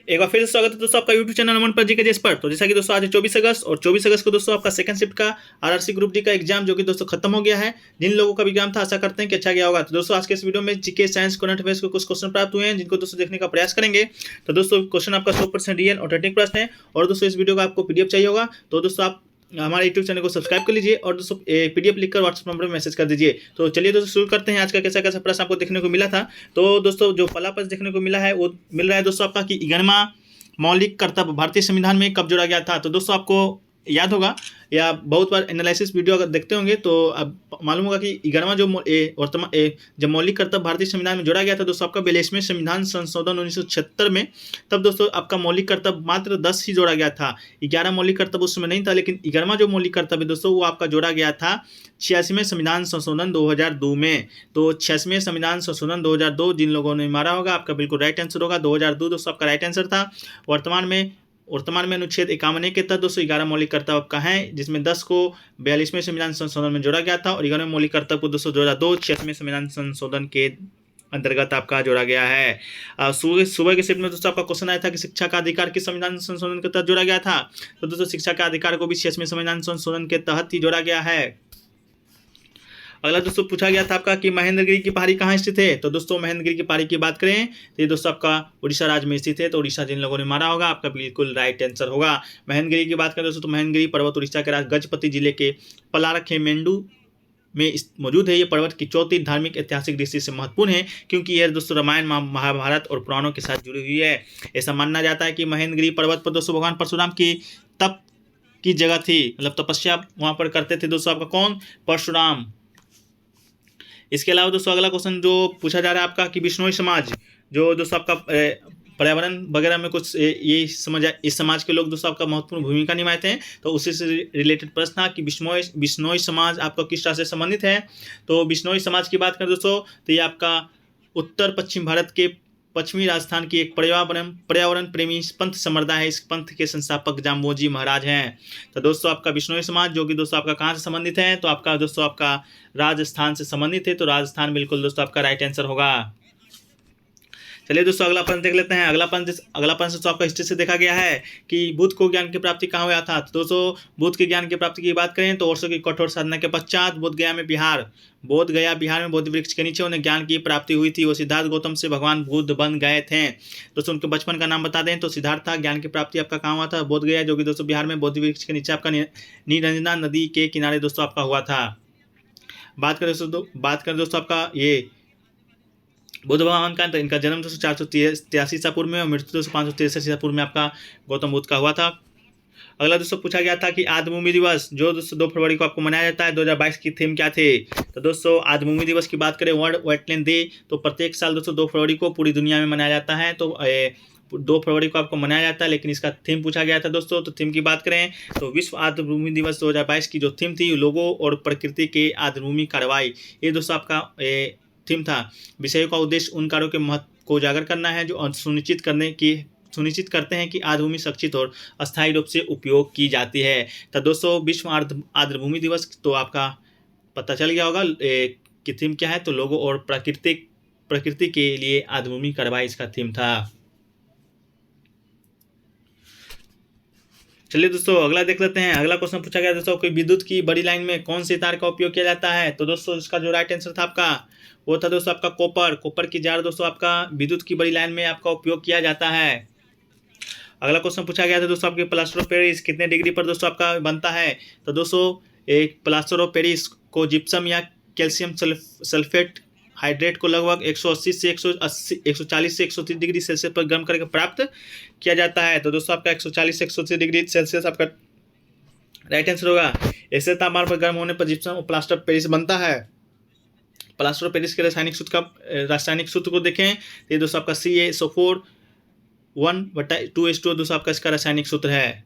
एक बार फिर से स्वागत है दोस्तों आपका यूट्यूब चैनल अमन पर जी के जिस पर। तो जैसा कि दोस्तों आज है 24 अगस्त और 24 अगस्त को दोस्तों आपका सेकंड शिफ्ट का आरआरसी ग्रुप डी का एग्जाम जो कि दोस्तों खत्म हो गया है। जिन लोगों का भी एग्जाम था आशा करते हैं कि अच्छा गया होगा। तो दोस्तों आज के इस वीडियो में जीके साइंस करंट अफेयर्स को कुछ क्वेश्चन प्राप्त हुए हैं जिनको दोस्तों देखने का प्रयास करेंगे। तो दोस्तों क्वेश्चन आपका 100% रियल ऑथेंटिक प्रश्न है और दोस्तों इस वीडियो का आपको पीडीएफ चाहिए होगा तो दोस्तों आप हमारे यूट्यूब चैनल को सब्सक्राइब कर लीजिए और दोस्तों पीडीएफ लिखकर व्हाट्सएप नंबर में मैसेज कर दीजिए। तो चलिए दोस्तों शुरू करते हैं। आज का कैसा कैसा प्रश्न आपको देखने को मिला था। तो दोस्तों जो पहला प्रश्न देखने को मिला है वो मिल रहा है दोस्तों आपका कि 11वां मौलिक कर्तव्य भारतीय संविधान में कब जोड़ा गया था। तो दोस्तों आपको याद होगा या बहुत बार एनालिसिस वीडियो अगर देखते होंगे तो अब मालूम होगा कि 11वां जो वर्तमान जब मौलिक कर्तव्य भारतीय संविधान में जोड़ा गया था दोस्तों आपका 42वें संविधान संशोधन 1976 में। तब दोस्तों आपका मौलिक कर्तव्य मात्र 10 ही जोड़ा गया था। 11 मौलिक कर्तव्य उस समय नहीं था, लेकिन 11वां जो मौलिक कर्तव्य दोस्तों वो आपका जोड़ा गया था 86वें संविधान संशोधन 2002 में। तो 86वें संविधान संशोधन 2002 जिन लोगों ने मारा होगा आपका बिल्कुल राइट आंसर होगा। 2002 दोस्तों आपका राइट आंसर था। वर्तमान में अनुच्छेद 51 के तहत दोस्तों 11 मौलिक कर्तव्य का है, जिसमें 10 को 42वें संविधान संशोधन में जोड़ा गया था और 11वें मौलिक कर्तव्य को दोस्तों 2002 86वें संविधान संशोधन के अंतर्गत आपका जोड़ा गया है। सुबह के शिफ्ट में दोस्तों आपका क्वेश्चन आया था कि शिक्षा का अधिकार किस संविधान संशोधन के तहत जोड़ा गया था। तो दोस्तों शिक्षा का अधिकार को भी 86वें संविधान संशोधन के तहत ही जोड़ा गया है। अगला दोस्तों पूछा गया था आपका कि महेंद्रगिरी की पहाड़ी कहाँ स्थित है। तो दोस्तों महेंद्रगिरी की पहाड़ी की बात करें तो ये दोस्तों आपका उड़ीसा राज्य में स्थित है। तो उड़ीसा जिन लोगों ने मारा होगा आपका बिल्कुल राइट आंसर होगा। महेंद्रगिरी की बात करें दोस्तों तो महेंद्रगिरी पर्वत उड़ीसा के राज्य गजपति जिले के पलारखेमेंडू में मौजूद है। ये पर्वत की चोटी धार्मिक ऐतिहासिक दृष्टि से महत्वपूर्ण है क्योंकि यह दोस्तों रामायण महाभारत और पुराणों के साथ जुड़ी हुई है। ऐसा माना जाता है कि महेंद्रगिरी पर्वत पर दोस्तों भगवान परशुराम की तप की जगह थी, मतलब तपस्या वहां पर करते थे दोस्तों आपका कौन, परशुराम। इसके अलावा दोस्तों अगला क्वेश्चन जो पूछा जा रहा है आपका कि बिश्नोई समाज जो दोस्तों आपका पर्यावरण वगैरह में कुछ ये इस समाज के लोग दोस्तों आपका महत्वपूर्ण भूमिका निभाते हैं। तो उसी से रिलेटेड प्रश्न था कि बिश्नोई समाज आपका किस राज्य से संबंधित है। तो बिश्नोई समाज की बात करें दोस्तों तो ये आपका उत्तर पश्चिम भारत के पश्चिमी राजस्थान की एक पर्यावरण प्रेमी पंथ संप्रदाय है। इस पंथ के संस्थापक जाम्बोजी महाराज हैं। तो दोस्तों आपका बिश्नोई समाज जो कि दोस्तों आपका कहाँ से संबंधित है, तो आपका दोस्तों आपका राजस्थान से संबंधित है। तो राजस्थान बिल्कुल दोस्तों आपका राइट आंसर होगा। चलिए दोस्तों अगला प्रश्न देख लेते हैं। अगला प्रश्न तो आपका हिस्ट्री से देखा गया है कि बुद्ध को ज्ञान की प्राप्ति कहाँ हुआ था। तो दोस्तों बुद्ध के ज्ञान की प्राप्ति की बात करें तो वर्षों की कठोर साधना के पश्चात बोध गया बिहार में बोधि वृक्ष के नीचे उन्हें ज्ञान की प्राप्ति हुई थी। वो सिद्धार्थ गौतम से भगवान बुद्ध बन गए थे। दोस्तों उनके बचपन का नाम बता दें तो सिद्धार्थ था। ज्ञान की प्राप्ति आपका कहाँ हुआ था, बोध गया जो कि दोस्तों बिहार में बोधि वृक्ष के नीचे आपका निरंजना नदी के किनारे दोस्तों आपका हुआ था। बात करें दोस्तों आपका ये बुद्ध भगवान का, तो इनका जन्म दोस्तों 483 ईसा पूर्व में और मृत्यु दोस्तों 563 ईसा पूर्व में आपका गौतम बुद्ध का हुआ था। अगला दोस्तों पूछा गया था कि आदिभूमि दिवस जो दोस्तों 2 फरवरी को आपको मनाया जाता है 2022 की थीम क्या थे। तो दोस्तों आदिभूमि दिवस की बात करें वर्ल्ड वेटलैंड डे, तो प्रत्येक साल दोस्तों 2 फरवरी को पूरी दुनिया में मनाया जाता है। तो 2 फरवरी को आपको मनाया जाता है, लेकिन इसका थीम पूछा गया था दोस्तों। तो थीम की बात करें तो विश्व आदिभूमि दिवस 2022 की जो थीम थी लोगों और प्रकृति के आदिभूमि कार्रवाई, ये दोस्तों आपका थीम था। विषयों का उद्देश्य उन कार्यों के महत्व को उजागर करना है जो सुनिश्चित करते हैं कि आदिभूमि सुरक्षित और अस्थायी रूप से उपयोग की जाती है। तो दोस्तों विश्व आदिभूमि दिवस तो आपका पता चल गया होगा कि थीम क्या है। तो लोगों और प्रकृति के लिए आदिभूमि कार्रवाई इसका थीम था। चलिए दोस्तों अगला देख लेते हैं। अगला क्वेश्चन पूछा गया दोस्तों कि विद्युत की बड़ी लाइन में कौन से तार का उपयोग किया जाता है। तो दोस्तों इसका जो राइट आंसर था आपका वो था दोस्तों आपका कॉपर की जार दोस्तों आपका विद्युत की बड़ी लाइन में आपका उपयोग किया जाता है। अगला क्वेश्चन पूछा गया था दोस्तों आपके प्लास्टर ऑफ पेरिस कितने डिग्री पर दोस्तों आपका बनता है। तो दोस्तों एक प्लास्टर ऑफ पेरिस को जिप्सम या कैल्शियम सल्फेट हाइड्रेट को लगभग 140 से 130 डिग्री सेल्सियस पर गर्म करके प्राप्त किया जाता है। तो दोस्तों आपका 140 से 130 डिग्री सेल्सियस आपका राइट आंसर होगा। ऐसे तापमान पर गर्म होने पर जिप्सम प्लास्टर ऑफ पेरिस बनता है। प्लास्टर ऑफ पेरिस के रासायनिक सूत्र को देखें तो ये दोस्तों आपका CaSO4 1/2H2 दोस्तों आपका इसका रासायनिक सूत्र है।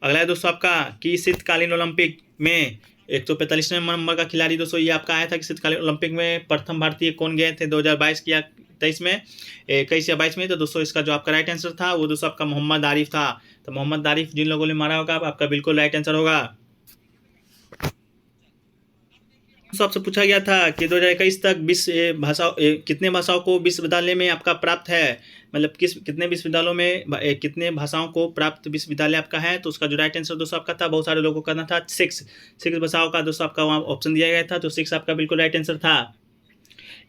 अगला है दोस्तों आपका कि शीतकालीन ओलंपिक में 145वें नंबर का खिलाड़ी दोस्तों ये आपका आया था कि शीतकालीन ओलंपिक में प्रथम भारतीय कौन गए थे 2022 या 23 में 21 या 22 में। तो दोस्तों इसका जो आपका राइट आंसर था वो दोस्तों आपका मोहम्मद आरिफ था। तो मोहम्मद आरिफ जिन लोगों ने मारा होगा आपका बिल्कुल राइट आंसर होगा। दोस्तों आपसे पूछा गया था कि 2021 तक कितने भाषाओं को विश्वविद्यालय में आपका प्राप्त है, मतलब कितने विश्वविद्यालयों में कितने भाषाओं को प्राप्त विश्वविद्यालय आपका है। तो उसका जो राइट आंसर दोस्तों आपका था, बहुत सारे लोगों को करना था 6 भाषाओं का दोस्तों आपका वहाँ ऑप्शन दिया गया था, तो 6 आपका बिल्कुल राइट आंसर था।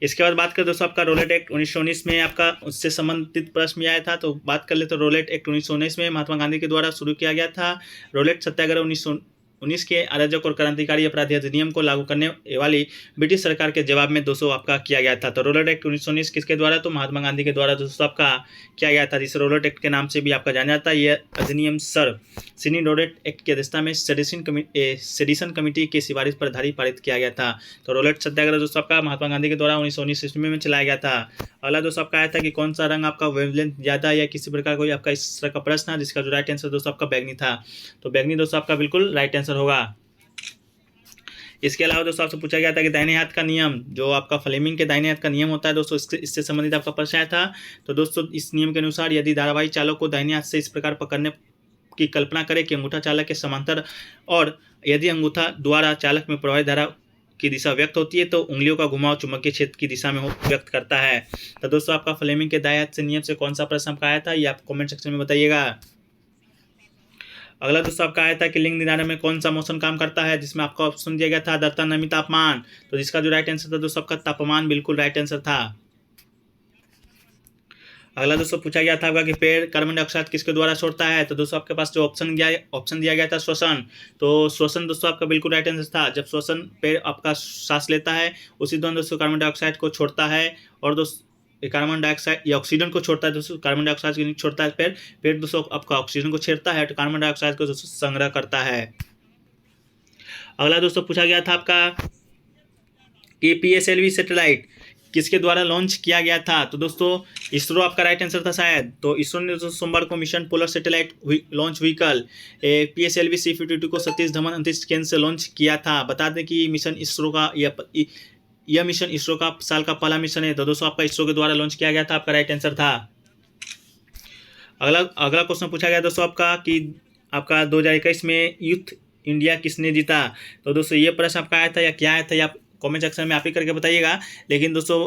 इसके बाद बात करें दोस्तों आपका रोलेट एक्ट 1919 में आपका उससे संबंधित प्रश्न में आया था। तो बात कर ले तो रोलेट एक्ट 1919 में महात्मा गांधी के द्वारा शुरू किया गया था। रोलेट सत्याग्रह 1919 के अराजक और क्रांतिकारी अपराधी अधिनियम को लागू करने वाली ब्रिटिश सरकार के जवाब में दोस्तों आपका किया गया था। तो रोलेट एक्ट 1919 किसके द्वारा, तो महात्मा गांधी के द्वारा दोस्तों आपका किया गया था, जिसे रोलेट एक्ट के नाम से भी आपका जाना जाता है। यह अधिनियम सर सिडनी रोलेट एक्ट की अध्यक्षता में सेडिशन कमेटी की सिफारिश पर आधारित पारित किया गया था। तो रोलेट सत्याग्रह दोस्तों आपका महात्मा गांधी के द्वारा 1919 ईस्वी में चलाया गया था। अगला दोस्तों आपका आया था कि कौन सा रंग आपका वेवलेंथ ज़्यादा या किसी प्रकार कोई आपका इस तरह का प्रश्न है, जिसका जो राइट आंसर दोस्तों आपका बैगनी था। तो बैगनी दोस्तों आपका बिल्कुल राइट आंसर होगा। इसके अलावा दोस्तों आपसे पूछा गया था कि दाहिने हाथ का नियम, जो आपका फ्लेमिंग के दाहिने हाथ का नियम होता है दोस्तों, इससे संबंधित आपका प्रश्न आया था। तो दोस्तों इस नियम के अनुसार यदि धारावाही चालक को दाहिने हाथ से इस प्रकार पकड़ने की कल्पना करें कि अंगूठा चालक के समांतर, और यदि अंगूठा द्वारा चालक में प्रवाहित धारा की दिशा व्यक्त होती है तो उंगलियों का घुमाव चुंबकीय क्षेत्र की दिशा में व्यक्त करता है। तो दोस्तों आपका फ्लेमिंग के दाएं हाथ से नियम से कौन सा प्रश्न आपका आया था, ये आप कमेंट सेक्शन में बताइएगा। अगला दोस्तों आपका आया था कि लिंग निर्धारण में कौन सा मौसम काम करता है, जिसमें आपका ऑप्शन दिया गया था आर्द्रता, नमी, तापमान। तो जिसका जो राइट आंसर था दोस्तों आपका तापमान बिल्कुल राइट आंसर था। अगला दोस्तों पूछा गया था आपका कि पेड़ कार्बन डाइऑक्साइड किसके द्वारा छोड़ता है। तो दोस्तों आपके पास जो ऑप्शन दिया गया था श्वसन। तो श्वसन दोस्तों आपका बिल्कुल राइट आंसर था। जब श्वसन पेड़ आपका सांस लेता है उसी दौरान दोस्तों कार्बन डाइऑक्साइड को छोड़ता है, और दोस्तों कार्बन डाइऑक्साइड या ऑक्सीजन को छोड़ता है। दोस्तों कार्बन डाइऑक्साइड को छोड़ता है पेड़ दोस्तों आपका ऑक्सीजन को छेड़ता है, तो कार्बन डाइऑक्साइड को दोस्तों संग्रह करता है। अगला दोस्तों पूछा गया था आपका कि PSLV सैटेलाइट किसके द्वारा लॉन्च किया गया था। तो दोस्तों इसरो आपका राइट आंसर था शायद। तो इसरो ने दोस्तों सोमवार को mission polar satellite launch vehicle PSLV C52 को सतीश धवन अंतरिक्ष केंद्र से लॉन्च किया था। बता दें कि मिशन इसरो का यह मिशन इसरो का साल का पहला मिशन है। तो दोस्तों आपका इसरो के द्वारा लॉन्च किया गया था, आपका राइट आंसर था। अगला क्वेश्चन पूछा गया दोस्तों आपका कि आपका 2021 में यूथ इंडिया किसने जीता। तो दोस्तों ये प्रश्न आपका आया था या क्या आया था, या कमेंट सेक्शन में आप ही करके बताइएगा। लेकिन दोस्तों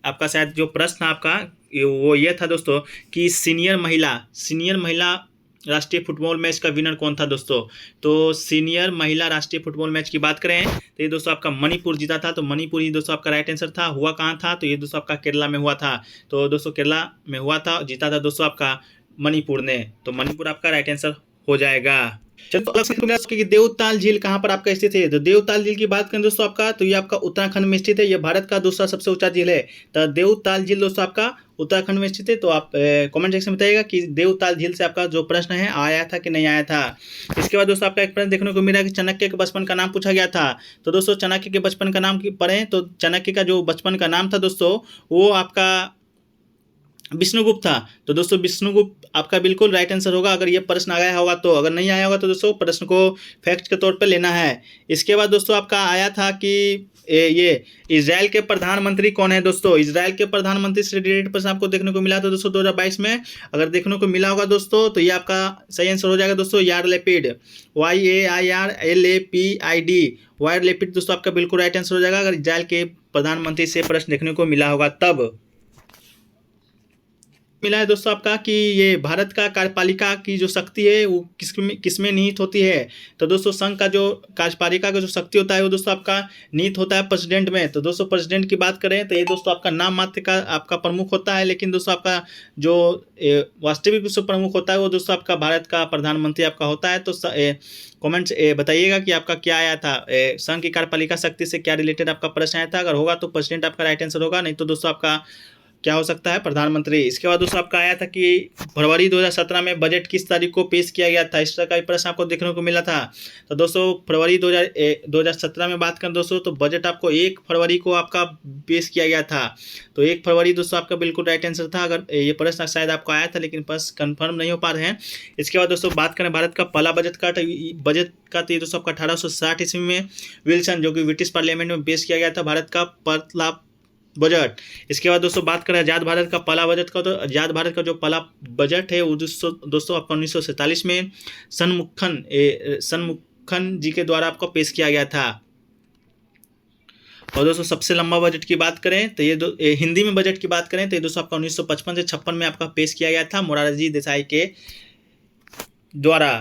आपका शायद जो प्रश्न आपका वो ये था दोस्तों कि सीनियर महिला राष्ट्रीय फुटबॉल मैच का विनर कौन था दोस्तों। तो सीनियर महिला राष्ट्रीय फुटबॉल मैच की बात करें तो ये दोस्तों आपका मणिपुर जीता था। तो मणिपुर ही दोस्तों आपका राइट आंसर था। हुआ कहाँ था, तो ये दोस्तों आपका केरला में हुआ था। तो दोस्तों केरला में हुआ था, जीता था दोस्तों आपका मणिपुर ने। तो मणिपुर आपका राइट आंसर हो जाएगा। चलो कि देवताल झील कहाँ पर आपका स्थित है। तो देवताल झील की बात करें दोस्तों आपका, तो ये आपका उत्तराखंड में स्थित है। ये भारत का दूसरा सबसे ऊंचा झील है। तो देवताल झील दोस्तों आपका उत्तराखंड में स्थित है। तो आप कमेंट सेक्शन में बताइएगा कि देवताल झील से आपका जो प्रश्न है आया था कि नहीं आया था। इसके बाद दोस्तों आपका एक प्रश्न देखने को मिला कि चाणक्य के बचपन का नाम पूछा गया था। तो दोस्तों चाणक्य के बचपन का नाम पढ़ें तो चाणक्य का जो बचपन का नाम था दोस्तों वो आपका विष्णुगुप्त था। तो दोस्तों विष्णुगुप्त आपका बिल्कुल राइट आंसर होगा अगर ये प्रश्न आया होगा तो। अगर नहीं आया होगा तो दोस्तों प्रश्न को फैक्ट के तौर पर लेना है। इसके बाद दोस्तों आपका आया था कि ये इजराइल के प्रधानमंत्री कौन है दोस्तों। इजराइल के प्रधानमंत्री से रिलेटेड प्रश्न आपको देखने को मिला था दोस्तों 2022 में। अगर देखने को मिला होगा दोस्तों तो ये आपका सही आंसर हो जाएगा दोस्तों यार लैपिड, YAIRLAPID, वायर लैपिड दोस्तों आपका बिल्कुल राइट आंसर हो जाएगा अगर इजराइल के प्रधानमंत्री से प्रश्न देखने को मिला होगा तब। मिला है दोस्तों आपका कि ये भारत का कार्यपालिका की जो शक्ति है वो किसमें निहित होती है। तो दोस्तों संघ का जो कार्यपालिका का जो शक्ति होता है वो दोस्तों आपका निहित होता है प्रेसिडेंट में। तो दोस्तों प्रेसिडेंट की बात करें तो ये दोस्तों आपका नाम मात्र का आपका प्रमुख होता है, लेकिन दोस्तों आपका जो वास्तविक विश्व प्रमुख होता है वो दोस्तों आपका भारत का प्रधानमंत्री आपका होता है। तो कमेंट्स बताइएगा कि आपका क्या आया था, संघ की कार्यपालिका शक्ति से क्या रिलेटेड आपका प्रश्न आया था। अगर होगा तो प्रेसिडेंट आपका राइट आंसर होगा, नहीं तो दोस्तों आपका क्या हो सकता है प्रधानमंत्री। इसके बाद दोस्तों आपका आया था कि फरवरी 2017 में बजट किस तारीख को पेश किया गया था। इस तरह का प्रश्न आपको देखने को मिला था। तो दोस्तों फरवरी 2017 में बात करें दोस्तों तो बजट आपको 1 फरवरी को आपका पेश किया गया था। तो 1 फरवरी दोस्तों आपका बिल्कुल राइट आंसर था। अगर ये प्रश्न शायद आपको आया था लेकिन प्रश्न कन्फर्म नहीं हो पा रहे हैं। इसके बाद दोस्तों बात करें भारत का पहला बजट का तो ये दोस्तों आपका 1860 ईस्वी में विल्सन जो कि ब्रिटिश पार्लियामेंट में पेश किया गया था भारत का पहला बजट। इसके बाद दोस्तों बात करें आज़ाद भारत का पहला बजट का, तो आज़ाद भारत का जो पहला बजट है वो दोस्तों आपका 1947 में सनमुखन जी के द्वारा आपको पेश किया गया था। और दोस्तों सबसे लंबा बजट की बात करें तो ये हिंदी में बजट की बात करें तो ये दोस्तों आपका 1955 से 56 में आपका पेश किया गया था मोरारजी देसाई के द्वारा।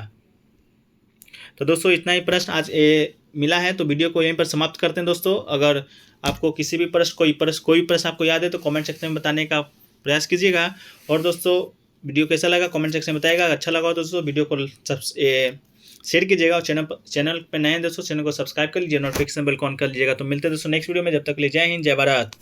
तो दोस्तों इतना ही प्रश्न आज मिला है, तो वीडियो को यहीं पर समाप्त करते हैं दोस्तों। अगर आपको किसी भी कोई प्रश्न आपको याद है तो कमेंट सेक्शन में बताने का प्रयास कीजिएगा। और दोस्तों वीडियो कैसा लगा कमेंट सेक्शन में बताइएगा। अच्छा लगा हो दोस्तों वीडियो को शेयर कीजिएगा, और चैनल पर नए हैं दोस्तों चैनल को सब्सक्राइब कर लीजिए, नोटिफिकेशन बेल को ऑन कर लीजिएगा। तो मिलते हैं दोस्तों नेक्स्ट वीडियो में, जब तक के लिए जय हिंद जय भारत।